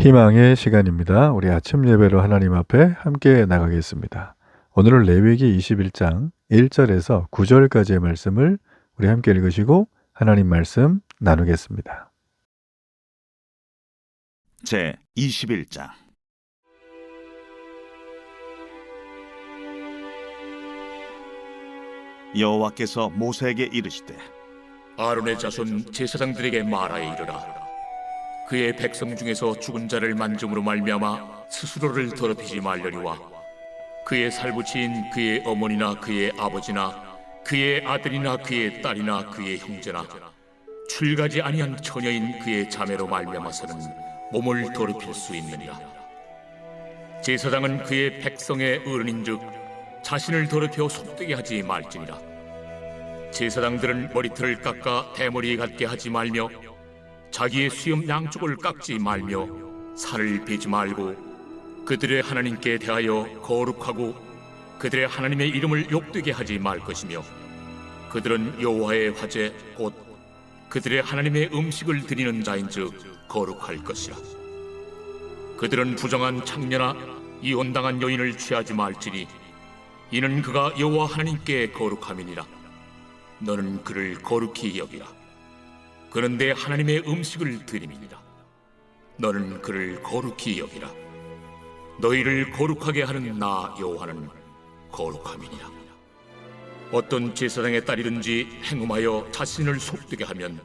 희망의 시간입니다. 우리 아침 예배로 하나님 앞에 함께 나가겠습니다. 오늘은 레위기 21장 1절에서 9절까지의 말씀을 우리 함께 읽으시고 하나님 말씀 나누겠습니다. 제 21장. 여호와께서 모세에게 이르시되 아론의 자손 제사장들에게 말하여 이르라. 그의 백성 중에서 죽은 자를 만짐으로 말미암아 스스로를 더럽히지 말려니와 그의 살부치인 그의 어머니나 그의 아버지나 그의 아들이나 그의 딸이나 그의 형제나 출가지 아니한 처녀인 그의 자매로 말미암아서는 몸을 더럽힐 수 있느니라. 제사장은 그의 백성의 어른인즉 자신을 더럽혀 속되게 하지 말지니라. 제사장들은 머리털을 깎아 대머리에 같게 하지 말며 자기의 수염 양쪽을 깎지 말며 살을 베지 말고 그들의 하나님께 대하여 거룩하고 그들의 하나님의 이름을 욕되게 하지 말 것이며 그들은 여호와의 화제 곧 그들의 하나님의 음식을 드리는 자인즉 거룩할 것이라. 그들은 부정한 창녀나 이혼당한 여인을 취하지 말지니 이는 그가 여호와 하나님께 거룩함이니라. 너는 그를 거룩히 여기라. 그는 내 하나님의 음식을 드림이니라. 너는 그를 거룩히 여기라. 너희를 거룩하게 하는 나 여호와는 거룩함이니라. 어떤 제사장의 딸이든지 행음하여 자신을 속되게 하면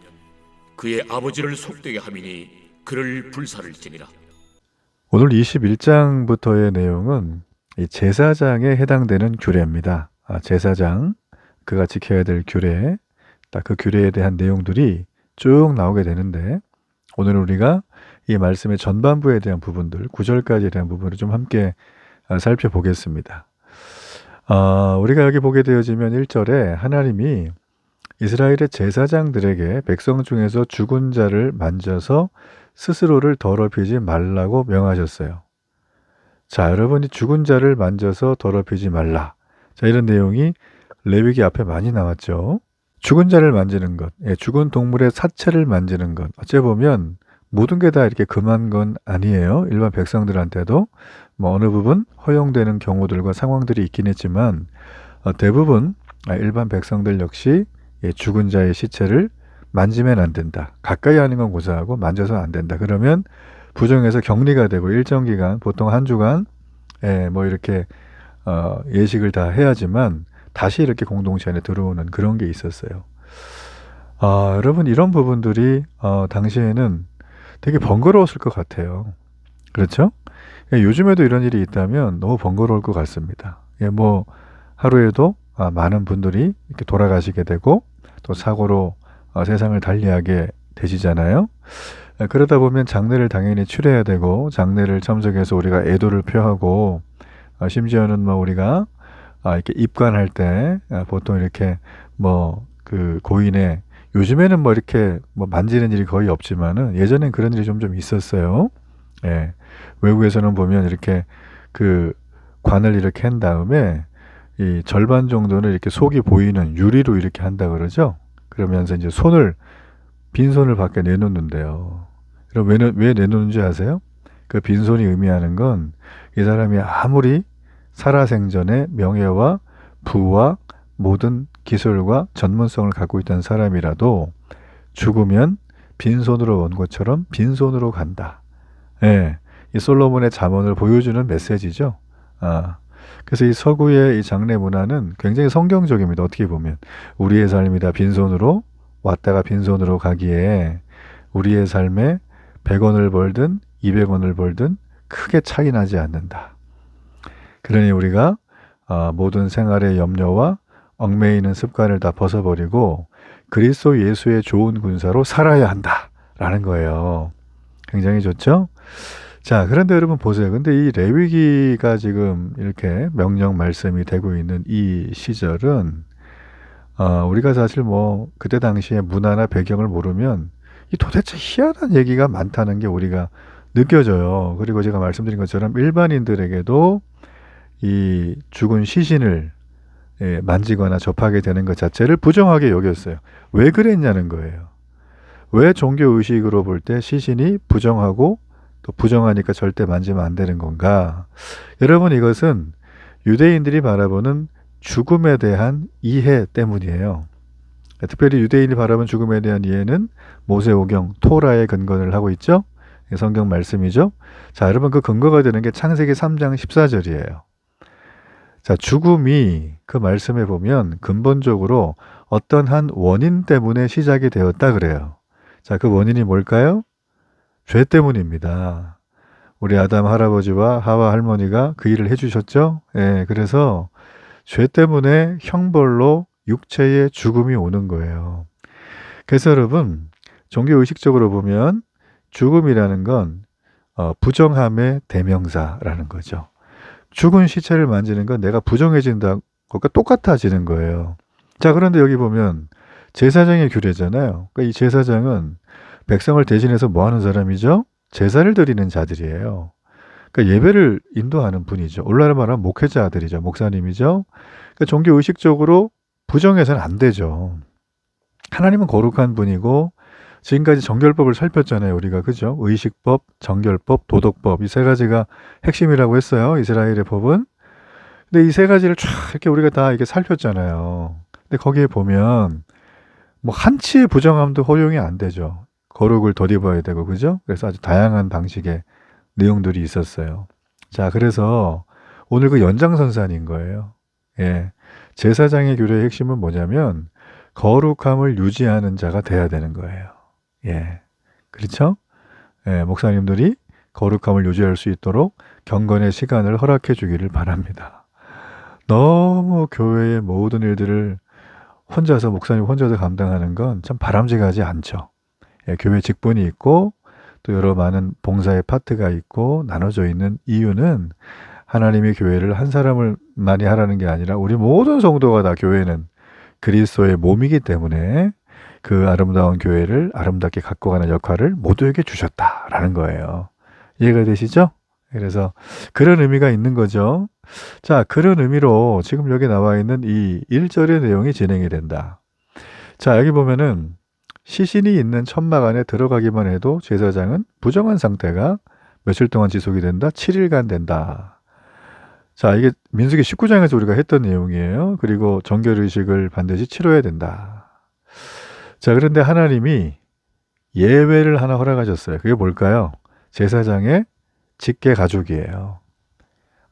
그의 아버지를 속되게 함이니 그를 불살을지니라. 오늘 21장부터의 내용은 이 제사장에 해당되는 규례입니다. 제사장, 그가 지켜야 될 규례, 딱 그 규례에 대한 내용들이 쭉 나오게 되는데 오늘 우리가 이 말씀의 전반부에 대한 부분들, 9절까지에 대한 부분을 좀 함께 살펴보겠습니다. 우리가 여기 보게 되어지면 1절에 하나님이 이스라엘의 제사장들에게 백성 중에서 죽은 자를 만져서 스스로를 더럽히지 말라고 명하셨어요. 자, 여러분이 죽은 자를 만져서 더럽히지 말라. 자, 이런 내용이 레위기 앞에 많이 나왔죠. 죽은 자를 만지는 것, 죽은 동물의 사체를 만지는 것, 어째 보면 모든 게 다 이렇게 금한 건 아니에요. 일반 백성들한테도 뭐 어느 부분 허용되는 경우들과 상황들이 있긴 했지만 대부분 일반 백성들 역시 죽은 자의 시체를 만지면 안 된다. 가까이 하는 건 고사하고 만져서는 안 된다. 그러면 부정해서 격리가 되고 일정 기간, 보통 한 주간 뭐 이렇게 예식을 다 해야지만 다시 이렇게 공동체 안에 들어오는 그런 게 있었어요. 여러분 이런 부분들이 당시에는 되게 번거로웠을 것 같아요. 그렇죠? 요즘에도 이런 일이 있다면 너무 번거로울 것 같습니다. 뭐 하루에도 많은 분들이 이렇게 돌아가시게 되고 또 사고로 세상을 달리하게 되시잖아요. 그러다 보면 장례를 당연히 치러야 되고 장례를 참석해서 우리가 애도를 표하고 심지어는 뭐 우리가 이렇게 입관할 때 보통 이렇게 뭐 그 고인의 요즘에는 뭐 이렇게 뭐 만지는 일이 거의 없지만은 예전엔 그런 일이 좀 있었어요. 외국에서는 보면 이렇게 그 관을 이렇게 한 다음에 이 절반 정도는 이렇게 속이 보이는 유리로 이렇게 한다 그러죠. 그러면서 이제 빈손을 밖에 내놓는데요. 그럼 왜 내놓는지 아세요? 그 빈손이 의미하는 건 이 사람이 아무리 살아생전에 명예와 부와 모든 기술과 전문성을 갖고 있던 사람이라도 죽으면 빈손으로 온 것처럼 빈손으로 간다. 이 솔로몬의 잠언을 보여주는 메시지죠. 그래서 이 서구의 이 장례 문화는 굉장히 성경적입니다. 어떻게 보면 우리의 삶이 다 빈손으로 왔다가 빈손으로 가기에 우리의 삶에 100원을 벌든 200원을 벌든 크게 차이 나지 않는다. 그러니 우리가 모든 생활의 염려와 얽매이는 습관을 다 벗어버리고 그리스도 예수의 좋은 군사로 살아야 한다라는 거예요. 굉장히 좋죠? 자, 그런데 여러분 보세요. 근데 이 레위기가 지금 이렇게 명령 말씀이 되고 있는 이 시절은 우리가 사실 뭐 그때 당시의 문화나 배경을 모르면 이 도대체 희한한 얘기가 많다는 게 우리가 느껴져요. 그리고 제가 말씀드린 것처럼 일반인들에게도 이 죽은 시신을 만지거나 접하게 되는 것 자체를 부정하게 여겼어요. 왜 그랬냐는 거예요. 왜 종교의식으로 볼 때 시신이 부정하고 또 부정하니까 절대 만지면 안 되는 건가? 여러분, 이것은 유대인들이 바라보는 죽음에 대한 이해 때문이에요. 특별히 유대인이 바라본 죽음에 대한 이해는 모세오경, 토라에 근거를 하고 있죠. 성경 말씀이죠. 자, 여러분, 그 근거가 되는 게 창세기 3장 14절이에요. 자, 죽음이 그 말씀에 보면 근본적으로 어떤 한 원인 때문에 시작이 되었다 그래요. 자, 그 원인이 뭘까요? 죄 때문입니다. 우리 아담 할아버지와 하와 할머니가 그 일을 해주셨죠. 예, 그래서 죄 때문에 형벌로 육체의 죽음이 오는 거예요. 그래서 여러분, 종교의식적으로 보면 죽음이라는 건 부정함의 대명사라는 거죠. 죽은 시체를 만지는 건 내가 부정해진다, 그것과 똑같아지는 거예요. 자, 그런데 여기 보면 제사장의 규례잖아요. 그러니까 이 제사장은 백성을 대신해서 뭐 하는 사람이죠? 제사를 드리는 자들이에요. 그러니까 예배를 인도하는 분이죠. 오늘날 말하면 목회자들이죠. 목사님이죠. 그러니까 종교의식적으로 부정해서는 안 되죠. 하나님은 거룩한 분이고 지금까지 정결법을 살폈잖아요. 우리가 그죠? 의식법, 정결법, 도덕법 이 세 가지가 핵심이라고 했어요. 이스라엘의 법은. 근데 이 세 가지를 쫙 이렇게 우리가 다 이게 살폈잖아요. 근데 거기에 보면 뭐 한치의 부정함도 허용이 안 되죠. 거룩을 덧입어야 되고 그죠? 그래서 아주 다양한 방식의 내용들이 있었어요. 자, 그래서 오늘 그 연장선상인 거예요. 예. 제사장의 규례의 핵심은 뭐냐면 거룩함을 유지하는 자가 돼야 되는 거예요. 예. 그렇죠? 예, 목사님들이 거룩함을 유지할 수 있도록 경건의 시간을 허락해 주기를 바랍니다. 너무 교회의 모든 일들을 혼자서 목사님 혼자서 감당하는 건 참 바람직하지 않죠. 예, 교회 직분이 있고 또 여러 많은 봉사의 파트가 있고 나눠져 있는 이유는 하나님의 교회를 한 사람을 많이 하라는 게 아니라 우리 모든 성도가 다 교회는 그리스도의 몸이기 때문에 그 아름다운 교회를 아름답게 갖고 가는 역할을 모두에게 주셨다라는 거예요. 이해가 되시죠? 그래서 그런 의미가 있는 거죠. 자, 그런 의미로 지금 여기 나와 있는 이 1절의 내용이 진행이 된다. 자, 여기 보면은 시신이 있는 천막 안에 들어가기만 해도 제사장은 부정한 상태가 며칠 동안 지속이 된다? 7일간 된다. 자, 이게 민수기 19장에서 우리가 했던 내용이에요. 그리고 정결의식을 반드시 치러야 된다. 자, 그런데 하나님이 예외를 하나 허락하셨어요. 그게 뭘까요? 제사장의 직계 가족이에요.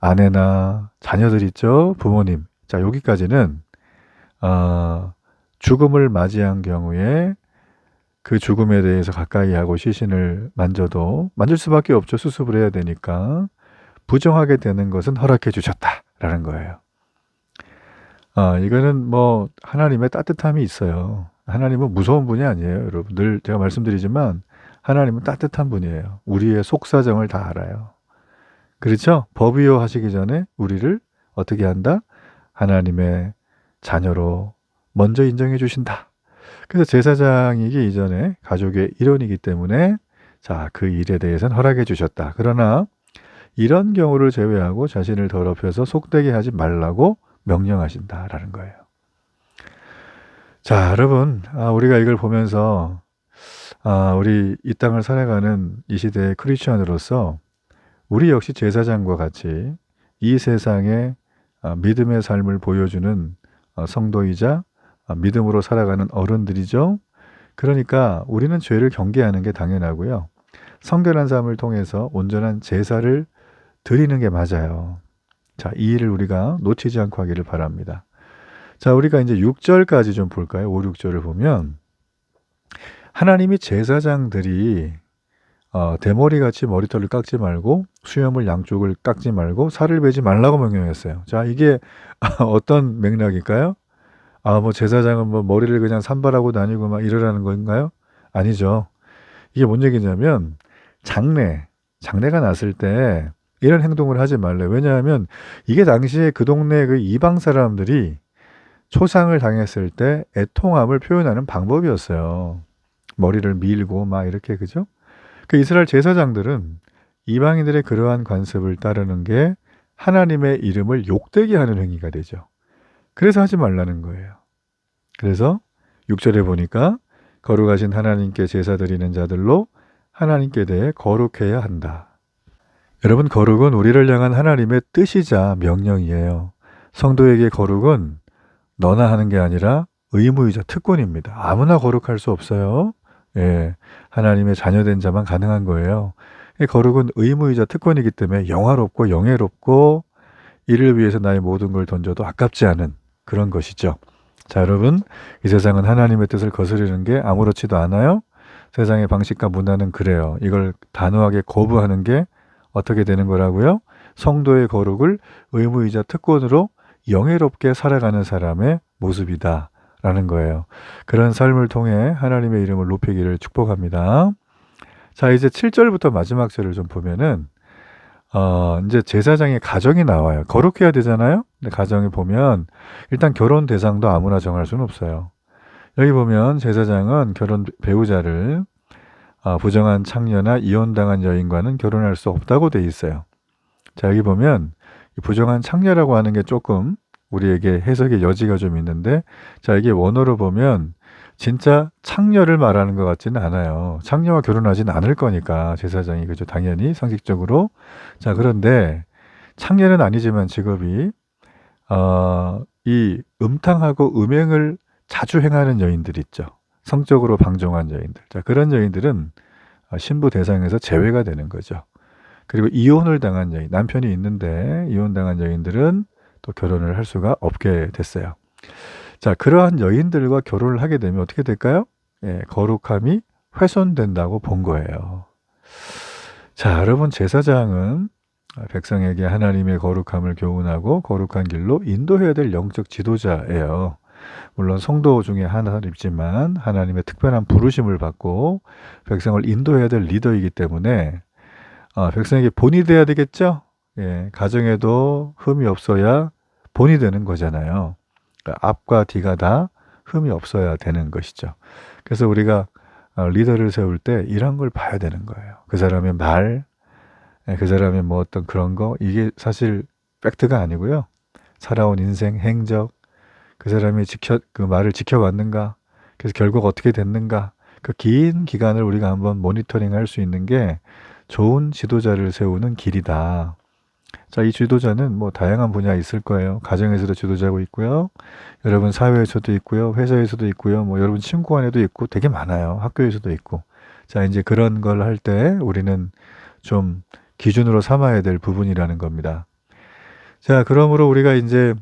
아내나 자녀들 있죠? 부모님. 자, 여기까지는 죽음을 맞이한 경우에 그 죽음에 대해서 가까이 하고 시신을 만져도 만질 수밖에 없죠. 수습을 해야 되니까. 부정하게 되는 것은 허락해 주셨다라는 거예요. 이거는 뭐 하나님의 따뜻함이 있어요. 하나님은 무서운 분이 아니에요. 여러분 늘 제가 말씀드리지만 하나님은 따뜻한 분이에요. 우리의 속사정을 다 알아요. 그렇죠? 법이요 하시기 전에 우리를 어떻게 한다? 하나님의 자녀로 먼저 인정해 주신다. 그래서 제사장이기 이전에 가족의 일원이기 때문에 자, 그 일에 대해서는 허락해 주셨다. 그러나 이런 경우를 제외하고 자신을 더럽혀서 속되게 하지 말라고 명령하신다라는 거예요. 자, 여러분, 우리가 이걸 보면서 우리 이 땅을 살아가는 이 시대의 크리스천으로서 우리 역시 제사장과 같이 이 세상에 믿음의 삶을 보여주는 성도이자 믿음으로 살아가는 어른들이죠. 그러니까 우리는 죄를 경계하는 게 당연하고요. 성결한 삶을 통해서 온전한 제사를 드리는 게 맞아요. 자, 이 일을 우리가 놓치지 않고 하기를 바랍니다. 자, 우리가 이제 6절까지 좀 볼까요? 5, 6절을 보면 하나님이 제사장들이 대머리같이 머리털을 깎지 말고 수염을 양쪽을 깎지 말고 살을 베지 말라고 명령했어요. 자, 이게 어떤 맥락일까요? 뭐 제사장은 뭐 머리를 그냥 산발하고 다니고 막 이러라는 건가요? 아니죠. 이게 뭔 얘기냐면 장래가 났을 때 이런 행동을 하지 말래요. 왜냐하면 이게 당시에 그 동네 그 이방 사람들이 초상을 당했을 때 애통함을 표현하는 방법이었어요. 머리를 밀고 막 이렇게 그죠? 그 이스라엘 제사장들은 이방인들의 그러한 관습을 따르는 게 하나님의 이름을 욕되게 하는 행위가 되죠. 그래서 하지 말라는 거예요. 그래서 6절에 보니까 거룩하신 하나님께 제사 드리는 자들로 하나님께 대해 거룩해야 한다. 여러분, 거룩은 우리를 향한 하나님의 뜻이자 명령이에요. 성도에게 거룩은 너나 하는 게 아니라 의무이자 특권입니다. 아무나 거룩할 수 없어요. 예, 하나님의 자녀된 자만 가능한 거예요. 이 거룩은 의무이자 특권이기 때문에 영화롭고 영예롭고 이를 위해서 나의 모든 걸 던져도 아깝지 않은 그런 것이죠. 자, 여러분, 이 세상은 하나님의 뜻을 거스르는 게 아무렇지도 않아요. 세상의 방식과 문화는 그래요. 이걸 단호하게 거부하는 게 어떻게 되는 거라고요? 성도의 거룩을 의무이자 특권으로 영예롭게 살아가는 사람의 모습이다 라는 거예요. 그런 삶을 통해 하나님의 이름을 높이기를 축복합니다. 자, 이제 7절부터 마지막 절을 좀 보면은 이제 제사장의 가정이 나와요. 거룩해야 되잖아요. 근데 가정에 보면 일단 결혼 대상도 아무나 정할 수는 없어요. 여기 보면 제사장은 결혼 배우자를 부정한 창녀나 이혼당한 여인과는 결혼할 수 없다고 돼 있어요. 자, 여기 보면 이 부정한 창녀라고 하는 게 조금 우리에게 해석의 여지가 좀 있는데, 자, 이게 원어로 보면 진짜 창녀를 말하는 것 같지는 않아요. 창녀와 결혼하진 않을 거니까 제사장이, 그죠? 당연히 상식적으로. 자, 그런데 창녀는 아니지만 직업이 이 음탕하고 음행을 자주 행하는 여인들 있죠. 성적으로 방종한 여인들. 자, 그런 여인들은 신부 대상에서 제외가 되는 거죠. 그리고 이혼을 당한 여인, 남편이 있는데 이혼당한 여인들은 또 결혼을 할 수가 없게 됐어요. 자, 그러한 여인들과 결혼을 하게 되면 어떻게 될까요? 예, 거룩함이 훼손된다고 본 거예요. 자, 여러분, 제사장은 백성에게 하나님의 거룩함을 교훈하고 거룩한 길로 인도해야 될 영적 지도자예요. 물론 성도 중에 하나이지만 하나님의 특별한 부르심을 받고 백성을 인도해야 될 리더이기 때문에 백성에게 본이 돼야 되겠죠? 예, 가정에도 흠이 없어야 본이 되는 거잖아요. 그러니까 앞과 뒤가 다 흠이 없어야 되는 것이죠. 그래서 우리가 리더를 세울 때 이런 걸 봐야 되는 거예요. 그 사람의 말, 그 사람의 뭐 어떤 그런 거, 이게 사실 팩트가 아니고요. 살아온 인생, 행적, 그 사람이 그 말을 지켜왔는가, 그래서 결과가 어떻게 됐는가, 그 긴 기간을 우리가 한번 모니터링 할 수 있는 게 좋은 지도자를 세우는 길이다. 자, 이 지도자는 뭐 다양한 분야에 있을 거예요. 가정에서도 지도자고 있고요. 여러분 사회에서도 있고요. 회사에서도 있고요. 뭐 여러분 친구 안에도 있고 되게 많아요. 학교에서도 있고. 자, 이제 그런 걸 할 때 우리는 좀 기준으로 삼아야 될 부분이라는 겁니다. 자, 그러므로 우리가 이제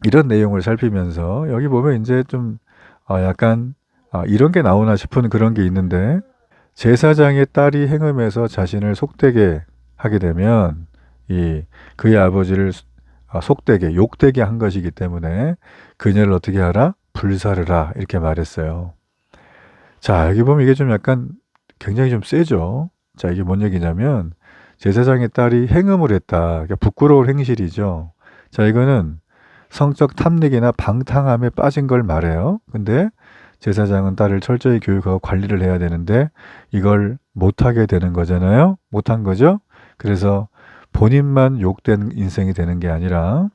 이런 내용을 살피면서 여기 보면 이제 좀 약간 이런 게 나오나 싶은 그런 게 있는데, 제사장의 딸이 행음해서 자신을 속되게 하게 되면 그의 아버지를 속되게, 욕되게 한 것이기 때문에 그녀를 어떻게 하라? 불사르라, 이렇게 말했어요. 자, 여기 보면 이게 좀 약간 굉장히 좀 세죠. 자, 이게 뭔 얘기냐면 제사장의 딸이 행음을 했다. 그러니까 부끄러울 행실이죠. 자, 이거는 성적 탐닉이나 방탕함에 빠진 걸 말해요. 근데 제사장은 딸을 철저히 교육하고 관리를 해야 되는데 이걸 못하게 되는 거잖아요. 못한 거죠. 그래서 본인만 욕된 인생이 되는 게 아니라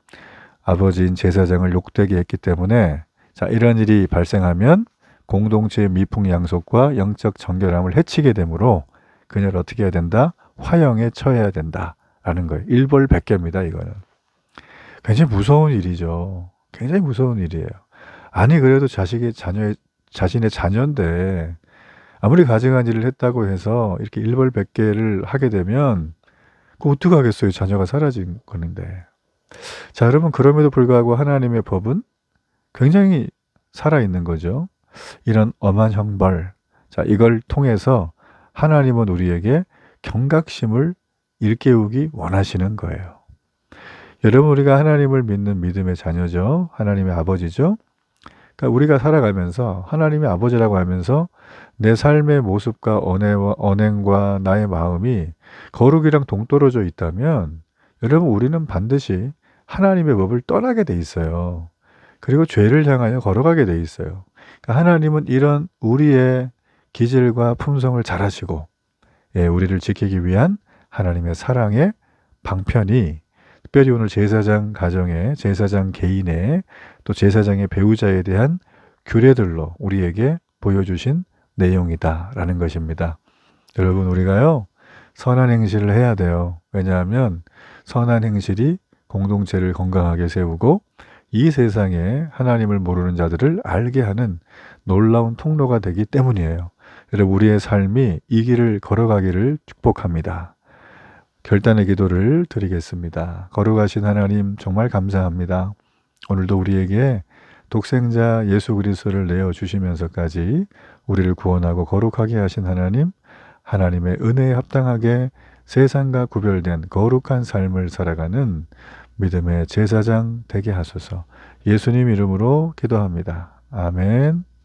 아버지인 제사장을 욕되게 했기 때문에, 자, 이런 일이 발생하면 공동체의 미풍양속과 영적 정결함을 해치게 되므로 그녀를 어떻게 해야 된다? 화형에 처해야 된다라는 거예요. 일벌백계입니다, 이거는. 굉장히 무서운 일이죠. 굉장히 무서운 일이에요. 아니, 그래도 자신의 자녀인데 아무리 가증한 일을 했다고 해서 이렇게 일벌백계를 하게 되면 그 어떻게 하겠어요? 자녀가 사라진 거는데. 자, 여러분, 그럼에도 불구하고 하나님의 법은 굉장히 살아있는 거죠. 이런 엄한 형벌, 자, 이걸 통해서 하나님은 우리에게 경각심을 일깨우기 원하시는 거예요. 여러분, 우리가 하나님을 믿는 믿음의 자녀죠. 하나님의 아버지죠. 그러니까 우리가 살아가면서 하나님의 아버지라고 하면서 내 삶의 모습과 언행과 나의 마음이 거룩이랑 동떨어져 있다면, 여러분, 우리는 반드시 하나님의 법을 떠나게 돼 있어요. 그리고 죄를 향하여 걸어가게 돼 있어요. 그러니까 하나님은 이런 우리의 기질과 품성을 잘 아시고, 예, 우리를 지키기 위한 하나님의 사랑의 방편이 특별히 오늘 제사장 가정에, 제사장 개인의, 또 제사장의 배우자에 대한 규례들로 우리에게 보여주신 내용이다라는 것입니다. 여러분, 우리가요, 선한 행실을 해야 돼요. 왜냐하면 선한 행실이 공동체를 건강하게 세우고 이 세상에 하나님을 모르는 자들을 알게 하는 놀라운 통로가 되기 때문이에요. 여러분, 우리의 삶이 이 길을 걸어가기를 축복합니다. 결단의 기도를 드리겠습니다. 거룩하신 하나님, 정말 감사합니다. 오늘도 우리에게 독생자 예수 그리스도를 내어 주시면서까지 우리를 구원하고 거룩하게 하신 하나님, 하나님의 은혜에 합당하게 세상과 구별된 거룩한 삶을 살아가는 믿음의 제사장 되게 하소서. 예수님 이름으로 기도합니다. 아멘.